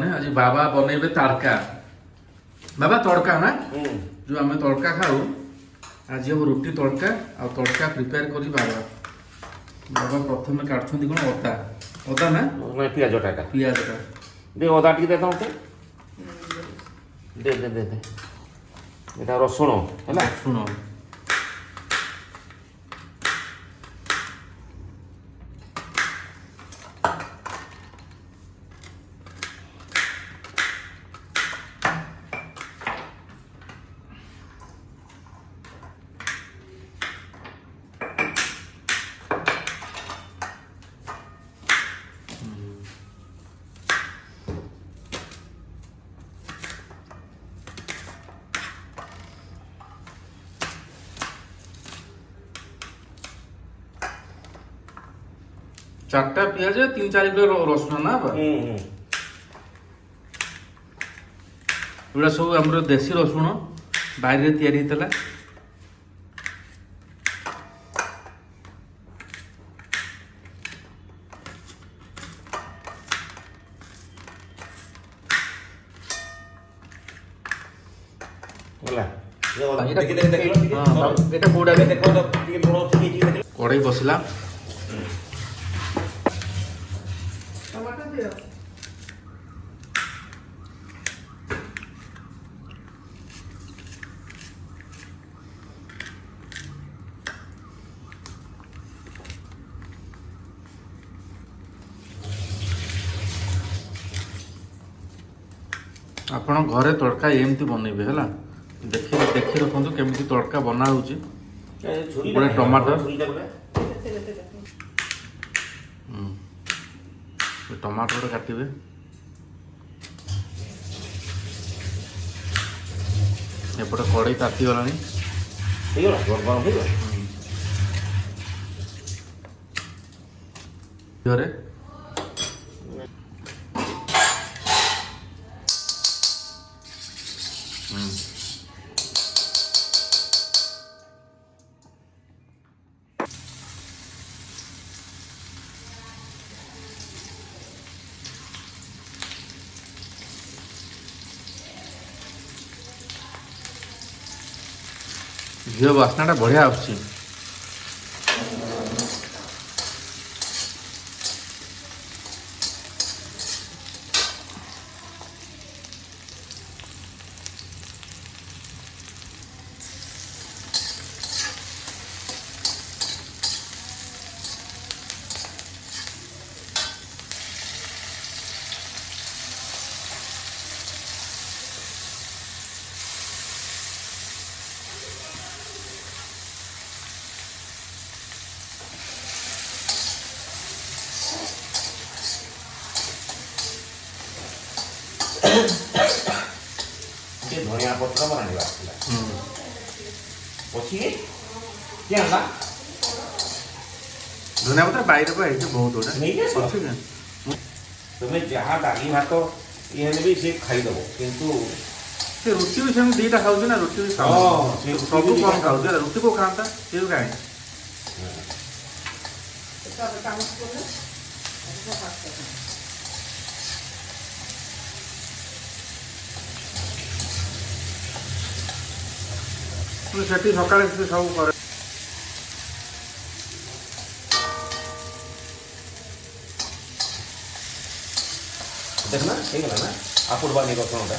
मैंने आज बाबा बनइबे तड़का बाबा तड़का ना जो आम तड़का खाऊ आज हम रुटी तड़का आ तड़का प्रिपेयर करी बाबा बाबा प्रथम काटुंट कौन अदा अदा ना पियाजटा पियाजटा दे अदा टी दे मत दे दे दे दे এটা রসুন ହେଲା শুনো चारटा पियाज 3-4 किलो रसुन ना एटा सब आम देसी रसुण बाहर तैयारी होता कड़ाई बसला आपण घरे तड़का एमती बनइबे है देखी देखी रखु केमी तड़का बना हो टमाटर टमाटर काटे एपटे कड़ई ताती गला घरे घी बास्नाटा बढ़िया आसुची धनिया पत्र बनाने क्या धनिया पत्र बाहर बहुत तुम्हें जहाँ डाली भात ये भी सी खाईदेव किंतु रुटी भी सेम दीटा खाऊ ना रुटी भी सब कम खाऊ रुटी को खाता सी भी खाए सेठी सकाळे सब करे देखना सही गला ना आप उड़वा नहीं रखना होगा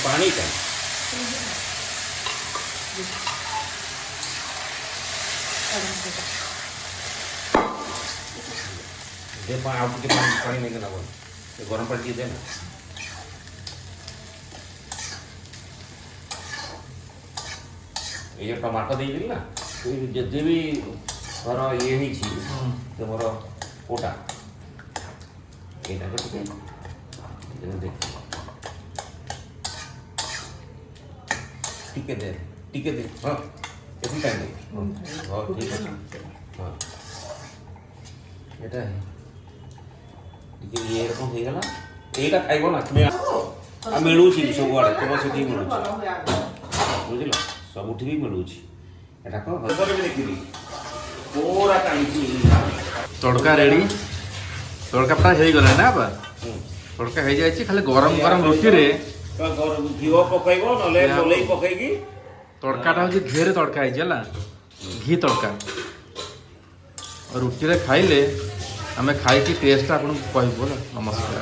पानी का दे आप के पानी नहीं करना बोल ये गरम पानी दे ना ये टमाटर दे दिल ना जदि भी घर ये ही तुम कोटा ये देख टिके दे हाँ एति टाइम दे हाँ ठीक है हाँ এটা ये रकम हो गला एटा खाइबो ना तुम आ मिलुची सब आड़े तुम सेठी मिलुची बुझिल सब उठी भी मिलुची ଏଟା କଣ ହଜରେ ବି ଦେଖିଲି ପୁରା ଟାଣିଛି। ତଡ଼କା ରେଡ଼ି, ତଡ଼କା ପ୍ରାୟ ହେଇଗଲା ନା ବା, ତଡ଼କା ହେଇଯାଇଛି। ଖାଲି ଗରମ ଗରମ ରୁଟିରେ ଘିଅ ପକେଇବ ନହେଲେ ମଲେଇ ପକେଇକି। ତଡ଼କାଟା ହେଉଛି ଘିଅରେ ତଡ଼କା ହେଇଛି ହେଲା, ଘି ତଡ଼କା। ରୁଟିରେ ଖାଇଲେ ଆମେ ଖାଇକି ଟେଷ୍ଟଟା ଆପଣଙ୍କୁ କହିବୁ ହେଲା। ନମସ୍କାର।